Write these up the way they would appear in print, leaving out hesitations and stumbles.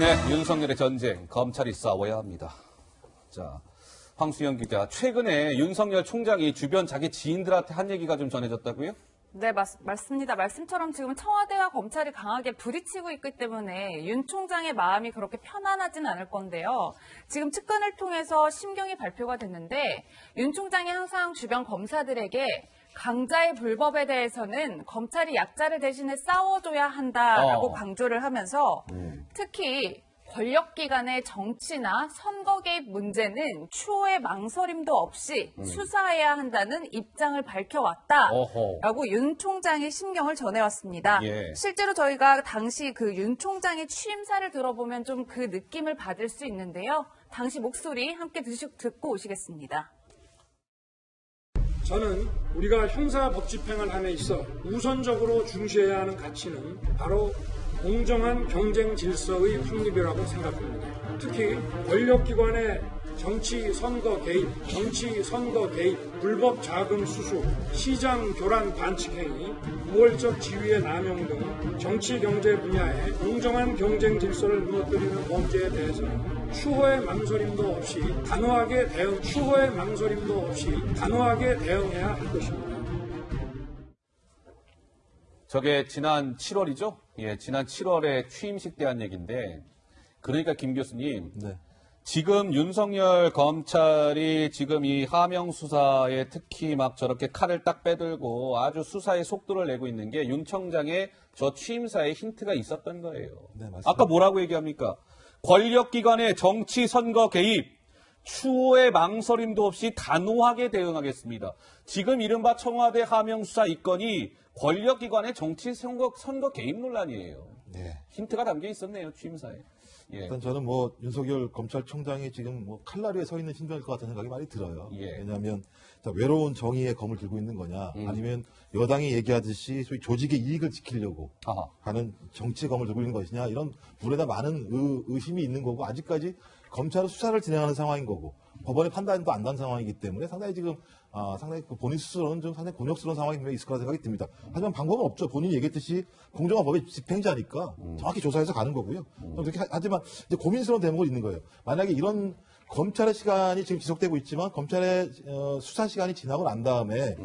네, 윤석열의 전쟁, 검찰이 싸워야 합니다. 자, 황수영 기자, 최근에 윤석열 총장이 주변 자기 지인들한테 한 얘기가 좀 전해졌다고요? 네, 맞습니다. 말씀처럼 지금 청와대와 검찰이 강하게 부딪히고 있기 때문에 윤 총장의 마음이 그렇게 편안하진 않을 건데요. 지금 측근을 통해서 심경이 발표가 됐는데 윤 총장이 항상 주변 검사들에게 강자의 불법에 대해서는 검찰이 약자를 대신해 싸워줘야 한다라고 강조를 하면서 특히 권력기관의 정치나 선거 개입 문제는 추호의 망설임도 없이 수사해야 한다는 입장을 밝혀왔다라고 윤 총장의 심경을 전해왔습니다. 예. 실제로 저희가 당시 그 윤 총장의 취임사를 들어보면 좀 그 느낌을 받을 수 있는데요. 당시 목소리 함께 듣고 오시겠습니다. 저는 우리가 형사법 집행을 함에 있어 우선적으로 중시해야 하는 가치는 바로 공정한 경쟁 질서의 확립이라고 생각합니다. 특히 권력기관의 정치 선거 개입, 불법 자금 수수, 시장 교란 반칙 행위, 우월적 지위의 남용 등 정치 경제 분야의 공정한 경쟁 질서를 무너뜨리는 범죄에 대해서는 추호의 망설임도 없이 단호하게 대응해야 할 것입니다. 저게 지난 7월이죠? 예, 지난 7월에 취임식 때 한 얘기인데, 그러니까 김 교수님, 네. 지금 윤석열 검찰이 지금 이 하명 수사에 특히 막 저렇게 칼을 딱 빼들고 아주 수사의 속도를 내고 있는 게 윤 청장의 저 취임사에 힌트가 있었던 거예요. 네, 맞습니다. 아까 뭐라고 얘기합니까? 권력기관의 정치 선거 개입, 추호의 망설임도 없이 단호하게 대응하겠습니다. 지금 이른바 청와대 하명 수사 이건이 권력기관의 정치 선거 개입 논란이에요. 네. 힌트가 담겨 있었네요, 취임사에. 예. 일단 저는 윤석열 검찰총장이 지금 칼날 위에 서 있는 신병일 것 같은 생각이 많이 들어요. 예. 왜냐하면 외로운 정의의 검을 들고 있는 거냐, 아니면 여당이 얘기하듯이 소위 조직의 이익을 지키려고 하는 정치의 검을 들고 있는 것이냐, 이런 물에다 많은 의심이 있는 거고, 아직까지 검찰은 수사를 진행하는 상황인 거고, 법원의 판단도 안 난 상황이기 때문에 상당히 지금 상당히 본인 스스로는 좀 상당히 곤욕스러운 상황이 있을 거라 생각이 듭니다. 하지만 방법은 없죠. 본인이 얘기했듯이 공정한 법의 집행자니까 정확히 조사해서 가는 거고요. 그렇게 하지만 이제 고민스러운 대목은 있는 거예요. 만약에 이런 검찰의 시간이 지금 지속되고 있지만 검찰의 수사 시간이 지나고 난 다음에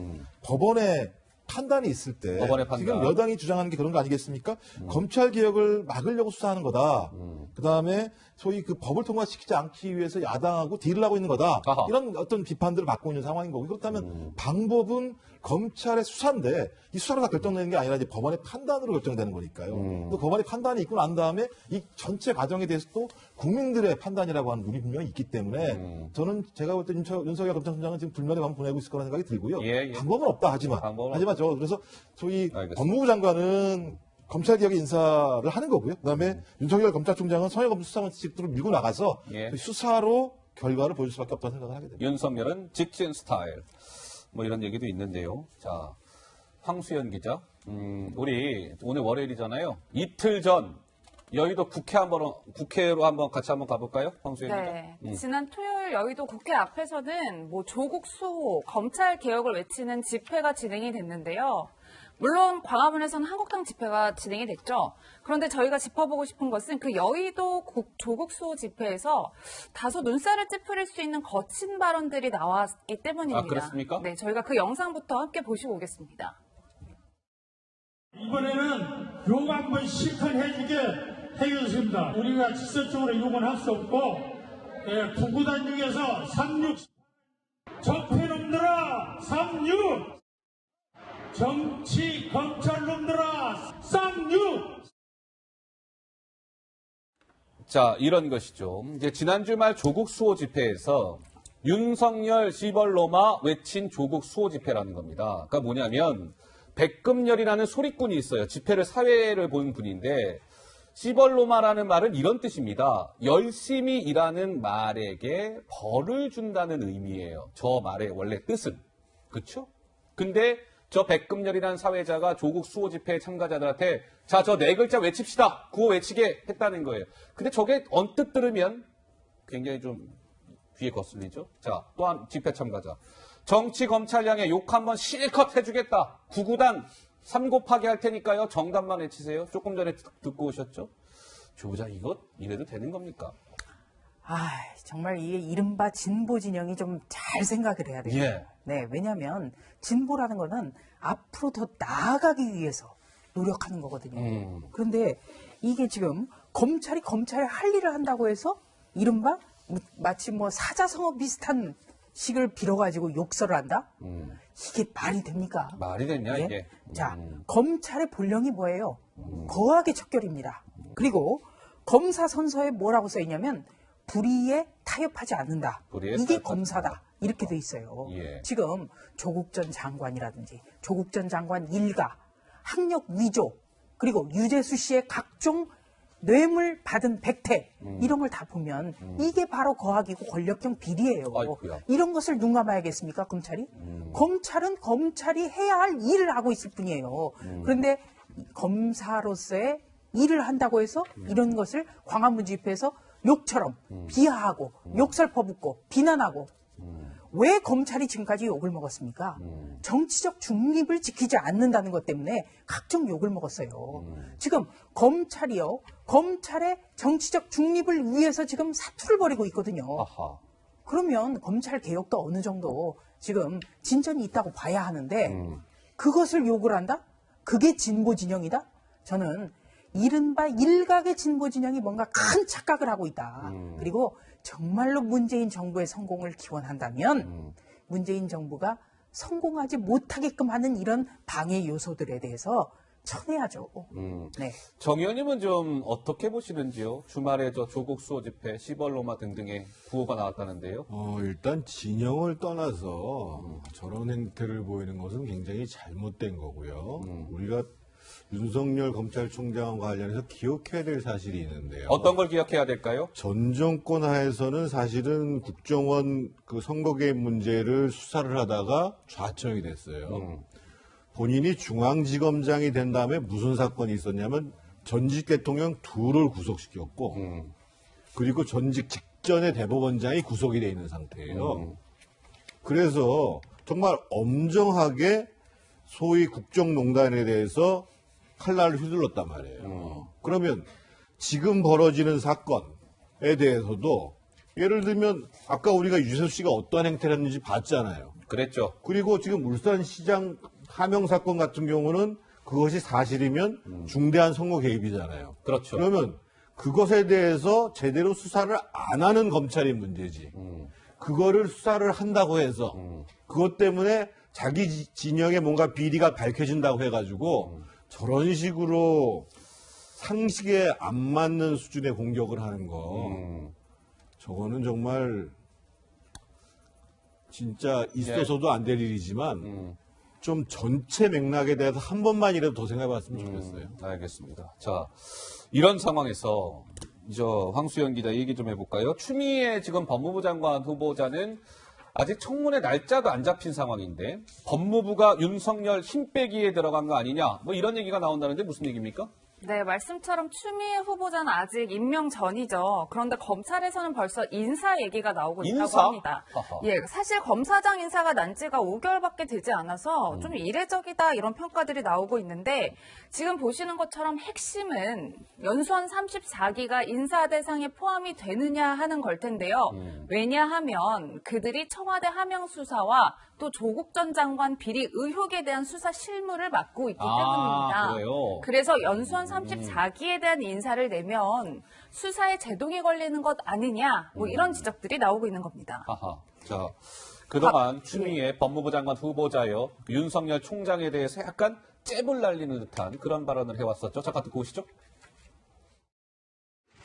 법원의 판단이 있을 때 지금 여당이 주장하는 게 그런 거 아니겠습니까? 검찰 개혁을 막으려고 수사하는 거다. 그다음에 소위 그 법을 통과시키지 않기 위해서 야당하고 딜을 하고 있는 거다. 이런 어떤 비판들을 받고 있는 상황인 거고, 그렇다면 방법은 검찰의 수사인데 이 수사로 다 결정되는 게 아니라 이제 법원의 판단으로 결정되는 거니까요. 또 법원의 판단이 있고 난 다음에 이 전체 과정에 대해서 또 국민들의 판단이라고 하는 룰이 분명히 있기 때문에 저는 제가 볼 때 윤석열 검찰총장은 지금 불면의 밤을 보내고 있을 거라는 생각이 들고요. 예. 방법은 없다 하지만 그래서 소위 알겠습니다. 법무부 장관은 검찰개혁의 인사를 하는 거고요. 그다음에 윤석열 검찰총장은 성형검 수사원칙으로 밀고 나가서 수사로 결과를 보여줄 수밖에 없다는 생각을 하게 됩니다. 윤석열은 직진 스타일. 이런 얘기도 있는데요. 자, 황수연 기자. 우리 오늘 월요일이잖아요. 이틀 전 여의도 국회로 한번 같이 한번 가볼까요? 황수연 기자. 지난 토요일 여의도 국회 앞에서는 조국 수호, 검찰 개혁을 외치는 집회가 진행이 됐는데요. 물론 광화문에서는 한국당 집회가 진행이 됐죠. 그런데 저희가 짚어보고 싶은 것은 그 여의도 조국 수호 집회에서 다소 눈살을 찌푸릴 수 있는 거친 발언들이 나왔기 때문입니다. 아, 그렇습니까? 네, 저희가 그 영상부터 함께 보시고 오겠습니다. 이번에는 욕 한번 실컷 해주게 해주십니다. 우리가 직접적으로 욕은 할 수 없고, 구구단 중에서 36 적폐놈들아 36 정치 검찰놈들아 쌍욕. 자, 이런 것이죠. 이제 지난주 말 조국 수호 집회에서 윤석열 시벌로마 외친 조국 수호 집회라는 겁니다. 그러니까 뭐냐면 백금열이라는 소리꾼이 있어요. 집회를 사회를 본 분인데 시벌로마라는 말은 이런 뜻입니다. 열심히 일하는 말에게 벌을 준다는 의미예요. 저 말의 원래 뜻은. 그렇죠? 근데 저 백금열이라는 사회자가 조국 수호 집회 참가자들한테 자, 저 네 글자 외칩시다. 구호 외치게 했다는 거예요. 근데 저게 언뜻 들으면 굉장히 좀 귀에 거슬리죠. 자, 또한 집회 참가자. 정치 검찰량에 욕 한번 실컷 해주겠다. 구구단 3 곱하기 할 테니까요. 정답만 외치세요. 조금 전에 듣고 오셨죠. 조 부장 이것 이래도 되는 겁니까? 아, 정말 이게 이른바 진보 진영이 좀 잘 생각을 해야 돼요. 예. 네, 왜냐하면 진보라는 거는 앞으로 더 나아가기 위해서 노력하는 거거든요. 그런데 이게 지금 검찰이 검찰의 할 일을 한다고 해서 이른바 마치 뭐 사자성어 비슷한 식을 빌어가지고 욕설을 한다? 이게 말이 됩니까? 말이 됐냐 예? 이게? 자, 검찰의 본령이 뭐예요? 거하게 척결입니다. 그리고 검사 선서에 뭐라고 써 있냐면 불의에 타협하지 않는다. 불의에 이게 타협하지 검사다. 이렇게 돼 있어요. 예. 지금 조국 전 장관이라든지 조국 전 장관 일가, 학력 위조, 그리고 유재수 씨의 각종 뇌물 받은 백태 이런 걸 다 보면 이게 바로 거학이고 권력형 비리예요. 아이고야. 이런 것을 눈 감아야겠습니까, 검찰이? 검찰은 검찰이 해야 할 일을 하고 있을 뿐이에요. 그런데 검사로서의 일을 한다고 해서 이런 것을 광화문 집회에서 욕처럼 비하하고 욕설 퍼붓고 비난하고 왜 검찰이 지금까지 욕을 먹었습니까? 정치적 중립을 지키지 않는다는 것 때문에 각종 욕을 먹었어요. 지금 검찰이요. 검찰의 정치적 중립을 위해서 지금 사투를 벌이고 있거든요. 아하. 그러면 검찰 개혁도 어느 정도 지금 진전이 있다고 봐야 하는데 그것을 욕을 한다? 그게 진보 진영이다? 저는 이른바 일각의 진보 진영이 뭔가 큰 착각을 하고 있다. 그리고 정말로 문재인 정부의 성공을 기원한다면 문재인 정부가 성공하지 못하게끔 하는 이런 방해 요소들에 대해서 쳐내야죠. 네. 정 의원님은 좀 어떻게 보시는지요? 주말에 저 조국 수호 집회, 시벌로마 등등의 구호가 나왔다는데요. 일단 진영을 떠나서 저런 행태를 보이는 것은 굉장히 잘못된 거고요. 우리가 윤석열 검찰총장과 관련해서 기억해야 될 사실이 있는데요. 어떤 걸 기억해야 될까요? 전 정권 하에서는 사실은 국정원 그 선거 개입 문제를 수사를 하다가 좌청이 됐어요. 본인이 중앙지검장이 된 다음에 무슨 사건이 있었냐면 전직 대통령 둘을 구속시켰고 그리고 전직 직전에 대법원장이 구속이 돼 있는 상태예요. 그래서 정말 엄정하게 소위 국정농단에 대해서 칼날을 휘둘렀단 말이에요. 그러면 지금 벌어지는 사건에 대해서도 예를 들면 아까 우리가 유재수 씨가 어떠한 행태를 했는지 봤잖아요. 그랬죠. 그리고 지금 울산시장 하명 사건 같은 경우는 그것이 사실이면 중대한 선거 개입이잖아요. 그렇죠. 그러면 그것에 대해서 제대로 수사를 안 하는 검찰이 문제지. 그거를 수사를 한다고 해서 그것 때문에 자기 진영에 뭔가 비리가 밝혀진다고 해가지고 저런 식으로 상식에 안 맞는 수준의 공격을 하는 거 저거는 정말 진짜 있어서도 안 될 일이지만 좀 전체 맥락에 대해서 한 번만이라도 더 생각해봤으면 좋겠어요. 알겠습니다. 자, 이런 상황에서 저 황수영 기자 얘기 좀 해볼까요? 추미애 지금 법무부 장관 후보자는 아직 청문회 날짜도 안 잡힌 상황인데 법무부가 윤석열 힘 빼기에 들어간 거 아니냐? 뭐 이런 얘기가 나온다는데 무슨 얘기입니까? 네, 말씀처럼 추미애 후보자는 아직 임명 전이죠. 그런데 검찰에서는 벌써 인사 얘기가 나오고 있다고 인사? 합니다. 아하. 예, 사실 검사장 인사가 난 지가 5개월밖에 되지 않아서 좀 이례적이다 이런 평가들이 나오고 있는데 지금 보시는 것처럼 핵심은 연수원 34기가 인사 대상에 포함이 되느냐 하는 걸 텐데요. 왜냐하면 그들이 청와대 하명 수사와 또 조국 전 장관 비리 의혹에 대한 수사 실무를 맡고 있기 때문입니다. 그래요? 그래서 연수원 34기에 대한 인사를 내면 수사에 제동이 걸리는 것 아니냐 뭐 이런 지적들이 나오고 있는 겁니다. 하하. 자, 그동안 추미애 법무부 장관 후보자요. 윤석열 총장에 대해서 약간 잽을 날리는 듯한 그런 발언을 해왔었죠. 잠깐 듣고 오시죠.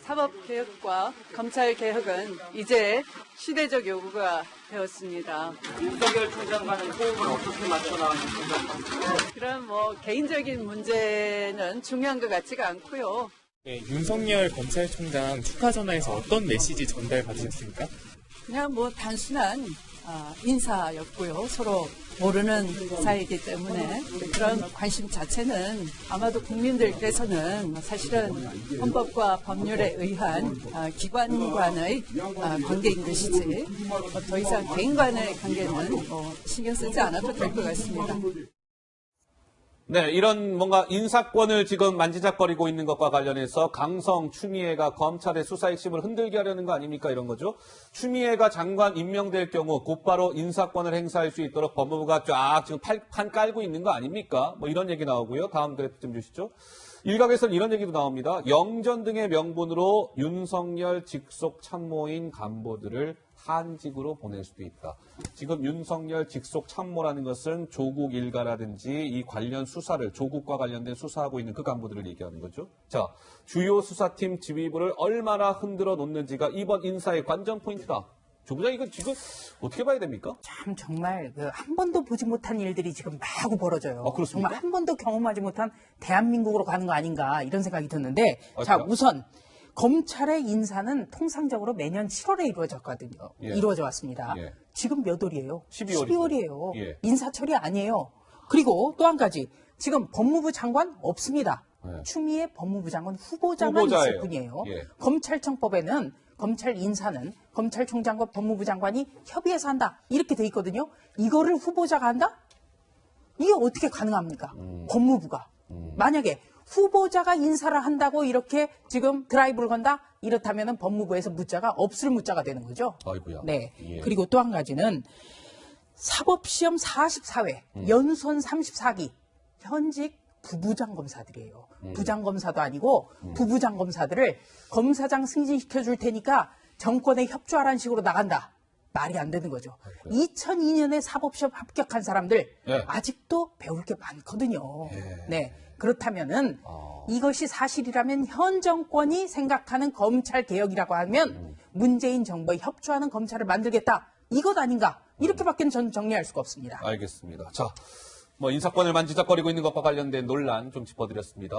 사법개혁과 검찰개혁은 이제 시대적 요구가 되었습니다. 윤석열 총장과는 호흡을 어떻게 맞춰나가는지 그런 개인적인 문제는 중요한 것 같지가 않고요. 네, 윤석열 검찰총장 축하 전화에서 어떤 메시지 전달 받으셨습니까? 그냥 단순한 인사였고요. 서로 모르는 사이이기 때문에 그런 관심 자체는 아마도 국민들께서는 사실은 헌법과 법률에 의한 기관간의 관계인 것이지 더 이상 개인 간의 관계는 신경 쓰지 않아도 될 것 같습니다. 네, 이런 뭔가 인사권을 지금 만지작거리고 있는 것과 관련해서 강성, 추미애가 검찰의 수사 핵심을 흔들게 하려는 거 아닙니까? 이런 거죠. 추미애가 장관 임명될 경우 곧바로 인사권을 행사할 수 있도록 법무부가 쫙 지금 판 깔고 있는 거 아닙니까? 뭐 이런 얘기 나오고요. 다음 그래프 좀 주시죠. 일각에서는 이런 얘기도 나옵니다. 영전 등의 명분으로 윤석열 직속 참모인 간부들을 한직으로 보낼 수도 있다. 지금 윤석열 직속 참모라는 것은 조국 일가라든지 이 관련 수사를 조국과 관련된 수사하고 있는 그 간부들을 얘기하는 거죠. 자, 주요 수사팀 지휘부를 얼마나 흔들어 놓는지가 이번 인사의 관전 포인트다. 조 부장 이거 지금 어떻게 봐야 됩니까? 참 정말 한 번도 보지 못한 일들이 지금 마구 벌어져요. 그렇습니까? 정말 한 번도 경험하지 못한 대한민국으로 가는 거 아닌가 이런 생각이 드는데 자 그래요? 우선 검찰의 인사는 통상적으로 매년 7월에 이루어졌거든요. 예. 이루어져 왔습니다. 예. 지금 몇 월이에요? 12월이죠. 예. 인사철이 아니에요. 그리고 또 한 가지 지금 법무부 장관 없습니다. 예. 추미애 법무부 장관 후보자만 후보자예요. 있을 뿐이에요. 예. 검찰청법에는 검찰 인사는 검찰총장과 법무부 장관이 협의해서 한다. 이렇게 돼 있거든요. 이거를 후보자가 한다? 이게 어떻게 가능합니까? 법무부가. 만약에 후보자가 인사를 한다고 이렇게 지금 드라이브를 건다? 이렇다면 법무부에서 묻자가 없을 묻자가 되는 거죠. 아이고야. 네. 예. 그리고 또 한 가지는 사법시험 44회, 연수원 34기, 현직 부부장 검사들이에요. 부장 검사도 아니고 부부장 검사들을 검사장 승진시켜 줄 테니까 정권에 협조하라는 식으로 나간다. 말이 안 되는 거죠. 2002년에 사법시험 합격한 사람들 예. 아직도 배울 게 많거든요. 예. 네. 그렇다면은 이것이 사실이라면 현 정권이 생각하는 검찰 개혁이라고 하면 문재인 정부에 협조하는 검찰을 만들겠다. 이것 아닌가? 이렇게밖에 저는 정리할 수가 없습니다. 알겠습니다. 자, 뭐 인사권을 만지작거리고 있는 것과 관련된 논란 좀 짚어드렸습니다.